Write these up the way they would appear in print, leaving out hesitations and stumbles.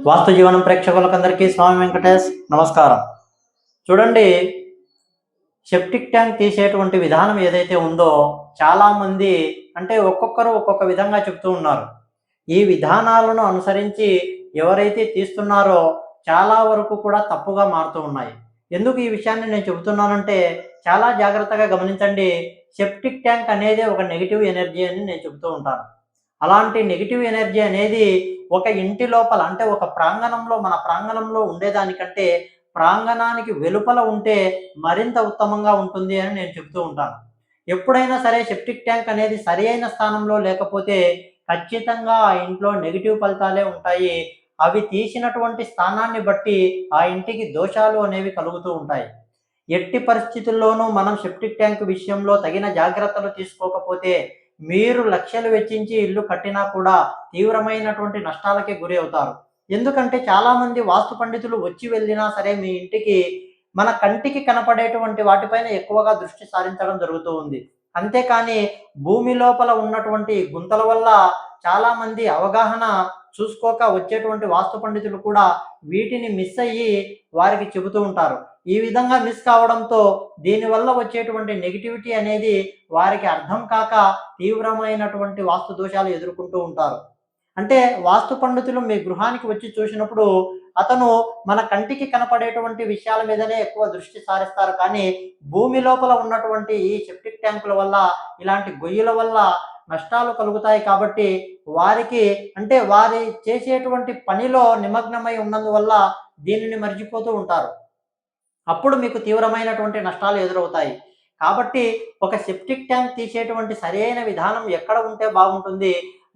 వాస్తు జీవనం ప్రేక్షకులకందరికీ స్వామి వెంకటేష్ నమస్కారం. చూడండి, సెప్టిక్ ట్యాంక్ తీసేటువంటి విధానం ఏదైతే ఉందో చాలామంది అంటే ఒక్కొక్కరు ఒక్కొక్క విధంగా చెప్తూ ఉన్నారు. ఈ విధానాలను అనుసరించి ఎవరైతే తీస్తున్నారో చాలా వరకు కూడా తప్పుగా మారుతూ ఉన్నాయి. ఎందుకు ఈ విషయాన్ని నేను చెబుతున్నానంటే చాలా జాగ్రత్తగా గమనించండి. సెప్టిక్ ట్యాంక్ అనేది ఒక నెగిటివ్ ఎనర్జీ అని నేను చెబుతూ ఉంటాను. అలాంటి నెగిటివ్ ఎనర్జీ అనేది ఒక ఇంటి లోపల అంటే ఒక ప్రాంగణంలో మన ప్రాంగణంలో ఉండేదానికంటే ప్రాంగణానికి వెలుపల ఉంటే మరింత ఉత్తమంగా ఉంటుంది అని నేను చెప్తూ ఉంటాను. ఎప్పుడైనా సరే సెప్టిక్ ట్యాంక్ అనేది సరి అయిన స్థానంలో లేకపోతే ఖచ్చితంగా ఆ ఇంట్లో నెగిటివ్ ఫలితాలే ఉంటాయి. అవి తీసినటువంటి స్థానాన్ని బట్టి ఆ ఇంటికి దోషాలు అనేవి కలుగుతూ ఉంటాయి. ఎట్టి పరిస్థితుల్లోనూ మనం సెప్టిక్ ట్యాంక్ విషయంలో తగిన జాగ్రత్తలు తీసుకోకపోతే మీరు లక్షలు వెచ్చించి ఇల్లు కట్టినా కూడా తీవ్రమైనటువంటి నష్టాలకే గురి అవుతారు. ఎందుకంటే చాలామంది వాస్తు పండితులు వచ్చి వెళ్ళినా సరే మీ ఇంటికి మన కంటికి కనపడేటువంటి వాటిపైన ఎక్కువగా దృష్టి సారించడం జరుగుతూ ఉంది. అంతేకాని భూమి లోపల ఉన్నటువంటి గుంతల వల్ల చాలామంది అవగాహన చూసుకోక వచ్చేటువంటి వాస్తు పండితులు కూడా వీటిని మిస్ అయ్యి వారికి చెబుతూ ఉంటారు. ఈ విధంగా మిస్ కావడంతో దీనివల్ల వచ్చేటువంటి నెగిటివిటీ అనేది వారికి అర్థం కాక తీవ్రమైనటువంటి వాస్తు దోషాలు ఎదుర్కొంటూ ఉంటారు. అంటే వాస్తు పండితులు మీ గృహానికి వచ్చి చూసినప్పుడు అతను మన కంటికి కనపడేటువంటి విషయాల మీదనే ఎక్కువ దృష్టి సారిస్తారు. కానీ భూమి లోపల ఉన్నటువంటి ఈ సెప్టిక్ ట్యాంకుల వల్ల ఇలాంటి గొయ్యిల వల్ల నష్టాలు కలుగుతాయి. కాబట్టి వారికి అంటే వారి చేసేటువంటి పనిలో నిమగ్నమై ఉన్నందువల్ల దీనిని మర్చిపోతూ ఉంటారు. అప్పుడు మీకు తీవ్రమైనటువంటి నష్టాలు ఎదురవుతాయి. కాబట్టి ఒక సెప్టిక్ ట్యాంక్ తీసేటువంటి సరైన విధానం ఎక్కడ ఉంటే బాగుంటుంది?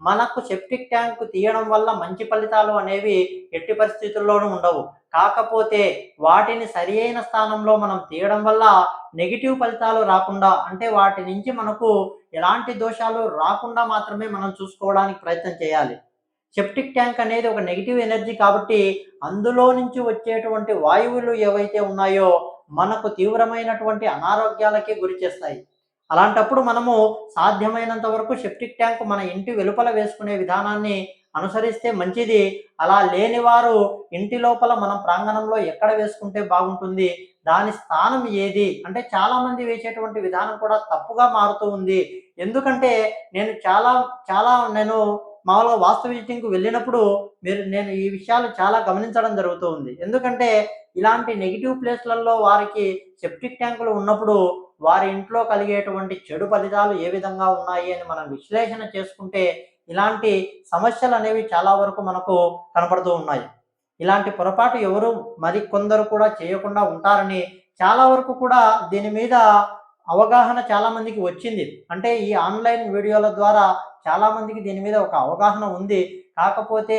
మనకు సెప్టిక్ ట్యాంక్ తీయడం వల్ల మంచి ఫలితాలు అనేవి ఎట్టి పరిస్థితుల్లోనూ ఉండవు. కాకపోతే వాటిని సరి అయిన స్థానంలో మనం తీయడం వల్ల నెగిటివ్ ఫలితాలు రాకుండా అంటే వాటి నుంచి మనకు ఎలాంటి దోషాలు రాకుండా మాత్రమే మనం చూసుకోవడానికి ప్రయత్నం చేయాలి. సెప్టిక్ ట్యాంక్ అనేది ఒక నెగిటివ్ ఎనర్జీ కాబట్టి అందులో నుంచి వచ్చేటువంటి వాయువులు ఏవైతే ఉన్నాయో మనకు తీవ్రమైనటువంటి అనారోగ్యాలకే గురి చేస్తాయి. అలాంటప్పుడు మనము సాధ్యమైనంత వరకు సెప్టిక్ ట్యాంక్ మన ఇంటి వెలుపల వేసుకునే విధానాన్ని అనుసరిస్తే మంచిది. అలా లేని వారు ఇంటి లోపల మనం ప్రాంగణంలో ఎక్కడ వేసుకుంటే బాగుంటుంది, దాని స్థానం ఏది అంటే చాలామంది వేసేటువంటి విధానం కూడా తప్పుగా మారుతూ ఉంది. ఎందుకంటే నేను చాలా చాలా నేను మామూలుగా వాస్తు విజిటింగ్‌కి వెళ్ళినప్పుడు నేను ఈ విషయాలు చాలా గమనించడం జరుగుతూ ఉంది. ఎందుకంటే ఇలాంటి నెగెటివ్ ప్లేస్‌లలో వారికి సెప్టిక్ ట్యాంకులు ఉన్నప్పుడు వారి ఇంట్లో కలిగేటువంటి చెడు ఫలితాలు ఏ విధంగా ఉన్నాయి అని మనం విశ్లేషణ చేసుకుంటే ఇలాంటి సమస్యలనేవి చాలా వరకు మనకు కనపడుతూ ఉన్నాయి. ఇలాంటి పొరపాటు ఎవరు మరి కొందరు కూడా చేయకుండా ఉంటారని చాలా వరకు కూడా దీని మీద అవగాహన చాలామందికి వచ్చింది. అంటే ఈ ఆన్‌లైన్ వీడియోల ద్వారా చాలామందికి దీని మీద ఒక అవగాహన ఉంది. కాకపోతే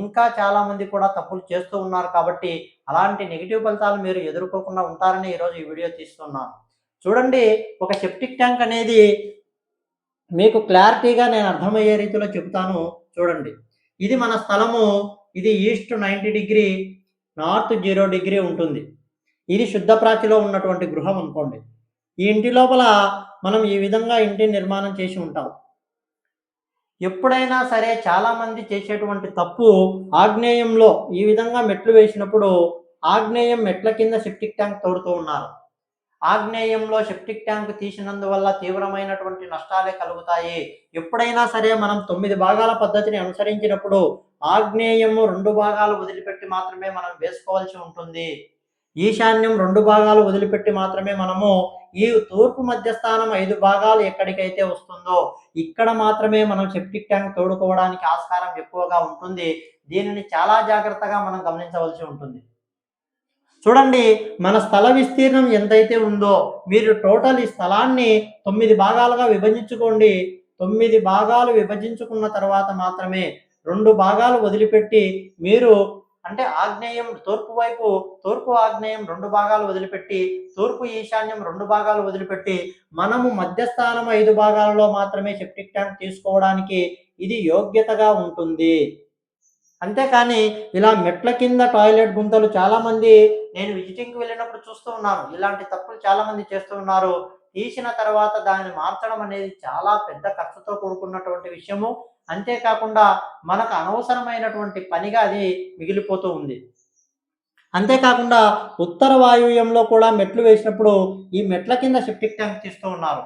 ఇంకా చాలామంది కూడా తప్పులు చేస్తూ ఉన్నారు కాబట్టి అలాంటి నెగెటివ్ ఫలితాలు మీరు ఎదుర్కోకుండా ఉంటారని ఈరోజు ఈ వీడియో తీస్తున్నాను. చూడండి, ఒక సెప్టిక్ ట్యాంక్ అనేది మీకు క్లారిటీగా నేను అర్థమయ్యే రీతిలో చెప్తాను చూడండి. ఇది మన స్థలము. ఇది ఈస్ట్ 90 డిగ్రీ, నార్త్ 0 డిగ్రీ ఉంటుంది. ఇది శుద్ధ ప్రాచిలో ఉన్నటువంటి గృహం అనుకోండి. ఈ ఇంటి లోపల మనం ఈ విధంగా ఇంటి నిర్మాణం చేసి ఉంటాం. ఎప్పుడైనా సరే చాలామంది చేసేటువంటి తప్పు ఆగ్నేయంలో ఈ విధంగా మెట్లు వేసినప్పుడు ఆగ్నేయం మెట్ల కింద సెప్టిక్ ట్యాంక్ తోడుతూ ఉన్నారు. ఆగ్నేయంలో సెప్టిక్ ట్యాంక్ తీసినందువల్ల తీవ్రమైనటువంటి నష్టాలే కలుగుతాయి. ఎప్పుడైనా సరే మనం 9 భాగాల పద్ధతిని అనుసరించినప్పుడు ఆగ్నేయము 2 భాగాలు వదిలిపెట్టి మాత్రమే మనం వేసుకోవాల్సి ఉంటుంది. ఈశాన్యం 2 భాగాలు వదిలిపెట్టి మాత్రమే మనము ఈ తూర్పు మధ్యస్థానం 5 భాగాలు ఎక్కడికైతే వస్తుందో ఇక్కడ మాత్రమే మనం సెప్టిక్ ట్యాంక్ తోడుకోవడానికి ఆస్కారం ఎక్కువగా ఉంటుంది. దీనిని చాలా జాగ్రత్తగా మనం గమనించవలసి ఉంటుంది. చూడండి, మన స్థల విస్తీర్ణం ఎంతైతే ఉందో మీరు టోటల్ ఈ స్థలాన్ని 9 భాగాలుగా విభజించుకోండి. 9 భాగాలు విభజించుకున్న తర్వాత మాత్రమే 2 భాగాలు వదిలిపెట్టి మీరు అంటే ఆగ్నేయం తూర్పు వైపు తూర్పు ఆగ్నేయం 2 భాగాలు వదిలిపెట్టి తూర్పు ఈశాన్యం 2 భాగాలు వదిలిపెట్టి మనము మధ్యస్థానం 5 భాగాలలో మాత్రమే సెప్టిక్ ట్యాంక్ తీసుకోవడానికి ఇది యోగ్యతగా ఉంటుంది. అంతేకాని ఇలా మెట్ల కింద టాయిలెట్ గుంతలు చాలామంది నేను విజిటింగ్‌కి వెళ్ళినప్పుడు చూస్తూ ఉన్నాను. ఇలాంటి తప్పులు చాలామంది చేస్తూ ఉన్నారు. తీసిన తర్వాత దాన్ని మార్చడం అనేది చాలా పెద్ద ఖర్చుతో కూడుకున్నటువంటి విషయము. అంతేకాకుండా మనకు అనవసరమైనటువంటి పనిగా అది మిగిలిపోతూ ఉంది. అంతేకాకుండా ఉత్తర వాయువ్యంలో కూడా మెట్లు వేసినప్పుడు ఈ మెట్ల కింద సెప్టిక్ ట్యాంక్ తీస్తూ ఉన్నారు.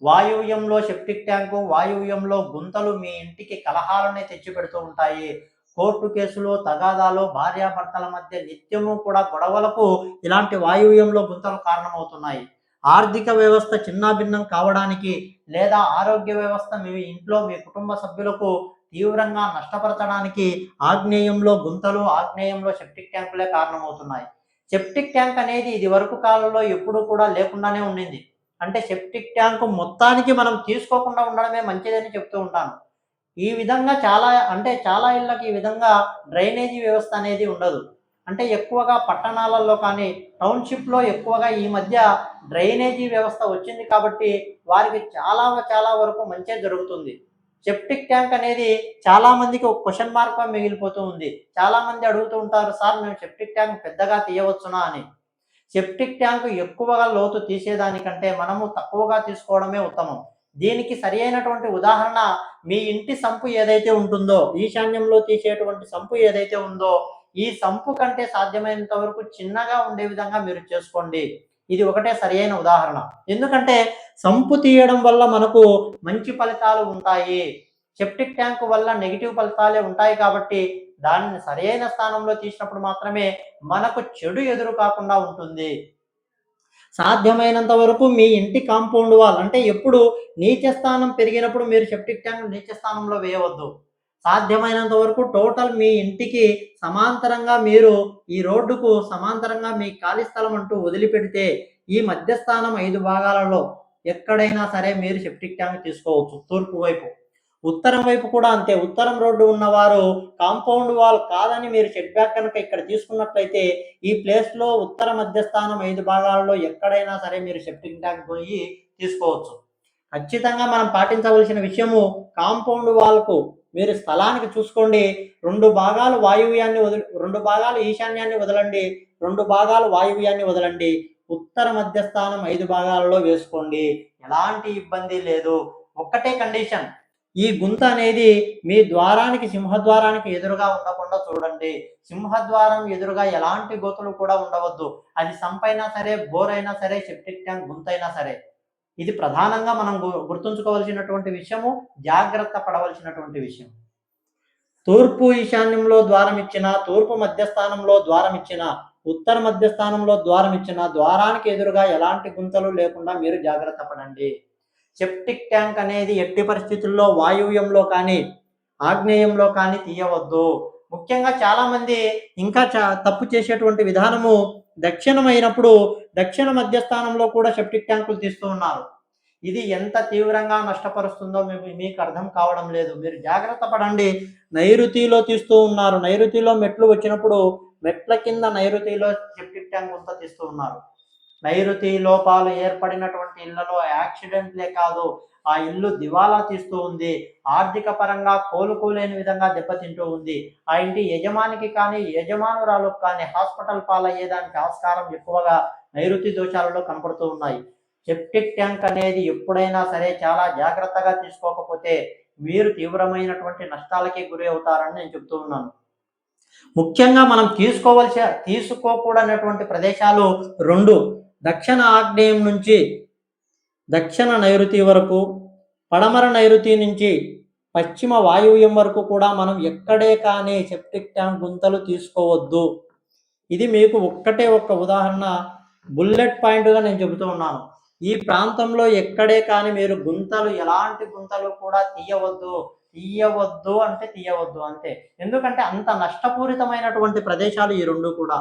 వాయువ్యంలో సెప్టిక్ ట్యాంకు, వాయువ్యంలో గుంతలు మీ ఇంటికి కలహాలనే తెచ్చిపెడుతూ ఉంటాయి. కోర్టు కేసులు, తగాదాలు, భార్యాభర్తల మధ్య నిత్యము కూడా గొడవలకు ఇలాంటి వాయువ్యంలో గుంతలు కారణమవుతున్నాయి. ఆర్థిక వ్యవస్థ చిన్నాభిన్నం కావడానికి లేదా ఆరోగ్య వ్యవస్థ మీ ఇంట్లో మీ కుటుంబ సభ్యులకు తీవ్రంగా నష్టపరచడానికి ఆగ్నేయంలో గుంతలు, ఆగ్నేయంలో సెప్టిక్ ట్యాంకులే కారణమవుతున్నాయి. సెప్టిక్ ట్యాంక్ అనేది ఇది వరకు కాలంలో ఎప్పుడూ కూడా లేకుండానే ఉండింది. అంటే సెప్టిక్ ట్యాంకు మొత్తానికి మనం తీసుకోకుండా ఉండడమే మంచిదని చెప్తూ ఉంటాను. ఈ విధంగా చాలా ఇళ్ళకి ఈ విధంగా డ్రైనేజీ వ్యవస్థ అనేది ఉండదు. అంటే ఎక్కువగా పట్టణాలలో కానీ టౌన్షిప్లో ఎక్కువగా ఈ మధ్య డ్రైనేజీ వ్యవస్థ వచ్చింది కాబట్టి వారికి చాలా వరకు మంచి జరుగుతుంది. సెప్టిక్ ట్యాంక్ అనేది చాలా మందికి ఒక క్వశ్చన్ మార్క్గా మిగిలిపోతూ ఉంది. చాలా మంది అడుగుతూ ఉంటారు, సార్ మేము సెప్టిక్ ట్యాంక్ పెద్దగా తీయవచ్చునా అని. సెప్టిక్ ట్యాంక్ ఎక్కువగా లోతు తీసేదానికంటే మనము తక్కువగా తీసుకోవడమే ఉత్తమం. దీనికి సరి అయినటువంటి ఉదాహరణ మీ ఇంటి సంపు ఏదైతే ఉంటుందో, ఈశాన్యంలో తీసేటువంటి సంపు ఏదైతే ఉందో, ఈ సంపు కంటే సాధ్యమైనంత వరకు చిన్నగా ఉండే విధంగా మీరు చేసుకోండి. ఇది ఒకటే సరి అయిన ఉదాహరణ. ఎందుకంటే సంపు తీయడం వల్ల మనకు మంచి ఫలితాలు ఉంటాయి, సెప్టిక్ ట్యాంక్ వల్ల నెగిటివ్ ఫలితాలే ఉంటాయి. కాబట్టి దానిని సరైన స్థానంలో తీసినప్పుడు మాత్రమే మనకు చెడు ఎదురు కాకుండా ఉంటుంది. సాధ్యమైనంత వరకు మీ ఇంటి కాంపౌండ్ వాల్ అంటే ఎప్పుడు నీచ స్థానం పెరిగినప్పుడు మీరు సెప్టిక్ ట్యాంక్ నీచ స్థానంలో వేయవద్దు. సాధ్యమైనంత వరకు టోటల్ మీ ఇంటికి సమాంతరంగా మీరు ఈ రోడ్డుకు సమాంతరంగా మీ ఖాళీ స్థలం అంటూ వదిలిపెడితే ఈ మధ్యస్థానం 5 భాగాలలో ఎక్కడైనా సరే మీరు సెప్టిక్ ట్యాంక్ తీసుకోవచ్చు. తూర్పు వైపు, ఉత్తరం వైపు కూడా అంతే. ఉత్తరం రోడ్డు ఉన్నవారు కాంపౌండ్ వాల్ కాదని మీరు సెట్ బ్యాక్ కనుక ఇక్కడ తీసుకున్నట్లయితే ఈ ప్లేస్లో ఉత్తర మధ్యస్థానం 5 భాగాలలో ఎక్కడైనా సరే మీరు సెప్టిక్ ట్యాంక్ పోయి తీసుకోవచ్చు. ఖచ్చితంగా మనం పాటించవలసిన విషయము, కాంపౌండ్ వాల్కు మీరు స్థలానికి చూసుకోండి. 2 భాగాలు వాయువ్యాన్ని 2 భాగాలు ఈశాన్యాన్ని వదలండి, 2 భాగాలు వాయువ్యాన్ని వదలండి. ఉత్తర మధ్యస్థానం 5 భాగాలలో వేసుకోండి. ఎలాంటి ఇబ్బంది లేదు. ఒక్కటే కండిషన్, ఈ గుంత అనేది మీ ద్వారానికి సింహద్వారానికి ఎదురుగా ఉండకుండా చూడండి. సింహద్వారం ఎదురుగా ఎలాంటి గోతులు కూడా ఉండవద్దు. అది సంపైనా సరే, బోర్ అయినా సరే, సెప్టిక్ ట్యాంక్ గుంత అయినా సరే. ఇది ప్రధానంగా మనం గుర్తుంచుకోవాల్సినటువంటి విషయము, జాగ్రత్త పడవలసినటువంటి విషయం. తూర్పు ఈశాన్యంలో ద్వారం ఇచ్చిన, తూర్పు మధ్యస్థానంలో ద్వారం ఇచ్చిన, ఉత్తర మధ్యస్థానంలో ద్వారం ఇచ్చిన ద్వారానికి ఎదురుగా ఎలాంటి గుంతలు లేకుండా మీరు జాగ్రత్త పడండి. సెప్టిక్ ట్యాంక్ అనేది ఎట్టి పరిస్థితుల్లో వాయువ్యంలో కానీ ఆగ్నేయంలో కానీ తీయవద్దు. ముఖ్యంగా చాలామంది ఇంకా తప్పు చేసేటువంటి విధానము, దక్షిణమైనప్పుడు దక్షిణ మధ్యస్థానంలో కూడా సెప్టిక్ ట్యాంకులు తీస్తూ ఉన్నారు. ఇది ఎంత తీవ్రంగా నష్టపరుస్తుందో మీకు అర్థం కావడం లేదు. మీరు జాగ్రత్త పడండి. నైరుతిలో తీస్తూ ఉన్నారు. నైరుతిలో మెట్లు వచ్చినప్పుడు మెట్ల కింద నైరుతిలో సెప్టిక్ ట్యాంక్ అంతా తీస్తూ ఉన్నారు. నైరుతి లోపాలు ఏర్పడినటువంటి ఇళ్లలో యాక్సిడెంట్లే కాదు, ఆ ఇల్లు దివాలా తీస్తూ ఉంది, ఆర్థిక పరంగా కోలుకోలేని విధంగా దెబ్బతింటూ ఉంది. ఆ ఇంటి యజమానికి కానీ యజమానురాలకు కానీ హాస్పిటల్ పాలయ్యేదానికి ఆస్కారం ఎక్కువగా నైరుతి దోషాలలో కనపడుతూ ఉన్నాయి. సెప్టిక్ ట్యాంక్ అనేది ఎప్పుడైనా సరే చాలా జాగ్రత్తగా తీసుకోకపోతే మీరు తీవ్రమైనటువంటి నష్టాలకి గురి అవుతారని నేను చెప్తూ ఉన్నాను. ముఖ్యంగా మనం తీసుకోకూడనటువంటి ప్రదేశాలు 2, దక్షిణ ఆగ్నేయం నుంచి దక్షిణ నైరుతి వరకు, పడమర నైరుతి నుంచి పశ్చిమ వాయువ్యం వరకు కూడా మనం ఎక్కడే కానీ సెప్టిక్ ట్యాంక్ గుంతలు తీసుకోవద్దు. ఇది మీకు ఒక్క ఉదాహరణ, బుల్లెట్ పాయింట్గా నేను చెబుతూ ఉన్నాను. ఈ ప్రాంతంలో ఎక్కడే కానీ మీరు గుంతలు, ఎలాంటి గుంతలు కూడా తీయవద్దు అంటే తీయవద్దు అంతే. ఎందుకంటే అంత నష్టపూరితమైనటువంటి ప్రదేశాలు ఈ 2 కూడా.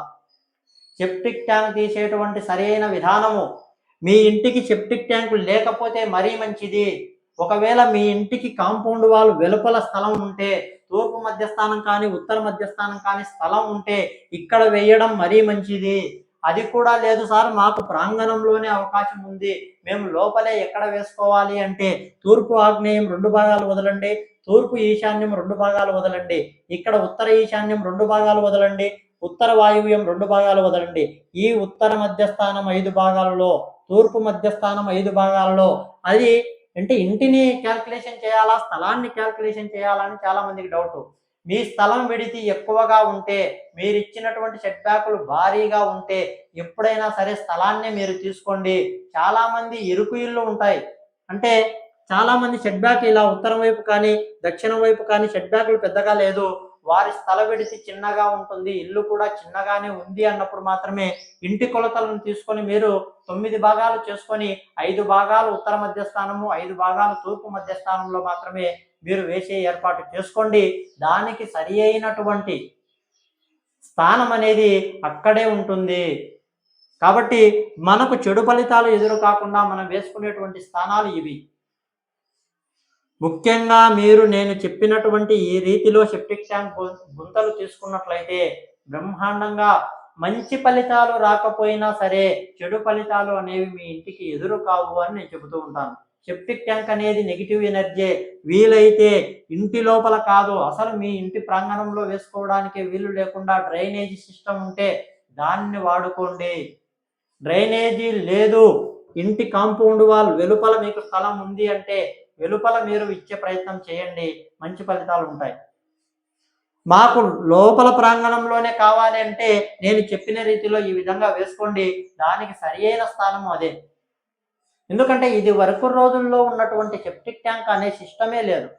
సెప్టిక్ ట్యాంక్ తీసేటువంటి సరైన విధానము, మీ ఇంటికి సెప్టిక్ ట్యాంకు లేకపోతే మరీ మంచిది. ఒకవేళ మీ ఇంటికి కాంపౌండ్ వాల్ వెలుపల స్థలం ఉంటే, తూర్పు మధ్యస్థానం కానీ ఉత్తర మధ్యస్థానం కానీ స్థలం ఉంటే ఇక్కడ వేయడం మరీ మంచిది. అది కూడా లేదు సార్, మాకు ప్రాంగణంలోనే అవకాశం ఉంది, మేము లోపలే ఎక్కడ వేసుకోవాలి అంటే తూర్పు ఆగ్నేయం 2 భాగాలు వదలండి, తూర్పు ఈశాన్యం 2 భాగాలు వదలండి, ఇక్కడ ఉత్తర ఈశాన్యం 2 భాగాలు వదలండి, ఉత్తర వాయువ్యం 2 భాగాలు వదలండి. ఈ ఉత్తర మధ్యస్థానం 5 భాగాలలో, తూర్పు మధ్యస్థానం 5 భాగాలలో అది అంటే ఇంటిని క్యాల్కులేషన్ చేయాలా, స్థలాన్ని క్యాల్కులేషన్ చేయాలా అని చాలా మందికి డౌట్. మీ స్థలం విడిది ఎక్కువగా ఉంటే, మీరు ఇచ్చినటువంటి సెట్ బ్యాకులు భారీగా ఉంటే ఎప్పుడైనా సరే స్థలాన్నే మీరు తీసుకోండి. చాలా మంది ఇరుకు ఇళ్ళు ఉంటాయి. అంటే చాలా మంది సెట్ బ్యాక్ ఇలా ఉత్తరం వైపు కానీ, దక్షిణం వైపు కానీ సెట్ బ్యాకులు పెద్దగా లేదు. వారి స్థల విడితి చిన్నగా ఉంటుంది, ఇల్లు కూడా చిన్నగానే ఉంది అన్నప్పుడు మాత్రమే ఇంటి కొలతలను తీసుకొని మీరు 9 భాగాలు చేసుకొని 5 భాగాలు ఉత్తర మధ్యస్థానము, 5 భాగాలు తూర్పు మధ్యస్థానంలో మాత్రమే మీరు వేసే ఏర్పాటు చేసుకోండి. దానికి సరి అయినటువంటి స్థానం అనేది అక్కడే ఉంటుంది. కాబట్టి మనకు చెడు ఫలితాలు ఎదురు కాకుండా మనం వేసుకునేటువంటి స్థానాలు ఇవి. ముఖ్యంగా మీరు నేను చెప్పినటువంటి ఈ రీతిలో సెప్టిక్ ట్యాంక్ గుంతలు తీసుకున్నట్లయితే బ్రహ్మాండంగా మంచి ఫలితాలు రాకపోయినా సరే చెడు ఫలితాలు అనేవి మీ ఇంటికి ఎదురు కావు అని నేను చెబుతూ ఉంటాను. సెప్టిక్ ట్యాంక్ అనేది నెగిటివ్ ఎనర్జీ. వీలైతే ఇంటి లోపల కాదు, అసలు మీ ఇంటి ప్రాంగణంలో వేసుకోవడానికి వీలు లేకుండా డ్రైనేజీ సిస్టమ్ ఉంటే దాన్ని వాడుకోండి. డ్రైనేజీ లేదు, ఇంటి కాంపౌండ్ వాల్ వెలుపల మీకు స్థలం ఉంది అంటే వెలుపల మీరు ఇచ్చే ప్రయత్నం చేయండి, మంచి ఫలితాలు ఉంటాయి. మాకు లోపల ప్రాంగణంలోనే కావాలి అంటే నేను చెప్పిన రీతిలో ఈ విధంగా వేసుకోండి. దానికి సరి అయిన స్థానము అదే. ఎందుకంటే ఇది వరకు రోజుల్లో ఉన్నటువంటి సెప్టిక్ ట్యాంక్ అనే సిస్టమే లేదు.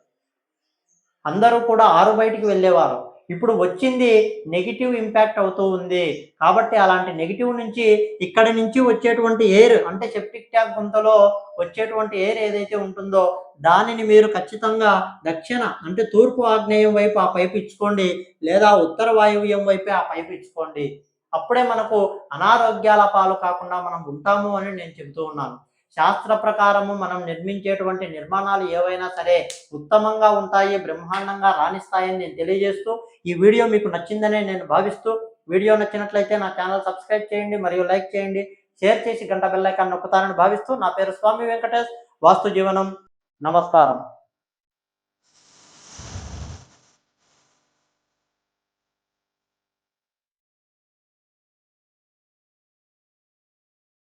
అందరూ కూడా ఆరు బయటికి వెళ్ళేవారు. ఇప్పుడు వచ్చింది నెగిటివ్ ఇంపాక్ట్ అవుతూ ఉంది. కాబట్టి అలాంటి నెగిటివ్ నుంచి ఇక్కడి నుంచి వచ్చేటువంటి ఎయిర్, అంటే సెప్టిక్ ట్యాంక్ గుంతలో వచ్చేటువంటి ఎయిర్ ఏదైతే ఉంటుందో దానిని మీరు ఖచ్చితంగా దక్షిణ అంటే తూర్పు ఆగ్నేయం వైపు ఆ పైపు ఇచ్చుకోండి, లేదా ఉత్తర వాయువ్యం వైపే ఆ పైపు ఇచ్చుకోండి. అప్పుడే మనకు అనారోగ్యాల పాలు కాకుండా మనం ఉంటాము అని నేను చెబుతూ ఉన్నాను. శాస్త్ర ప్రకారము మనం నిర్మించేటువంటి నిర్మాణాలు ఏవైనా సరే ఉత్తమంగా ఉంటాయి, బ్రహ్మాండంగా రాణిస్తాయని నేను తెలియజేస్తూ ఈ వీడియో మీకు నచ్చిందనే నేను భావిస్తూ, వీడియో నచ్చినట్లయితే నా ఛానల్ సబ్స్క్రైబ్ చేయండి మరియు లైక్ చేయండి, షేర్ చేసి గంట బెల్ ఐకాన్ నొక్కుతారని భావిస్తూ నా పేరు స్వామి వెంకటేష్. వాస్తు జీవనం. నమస్కారం.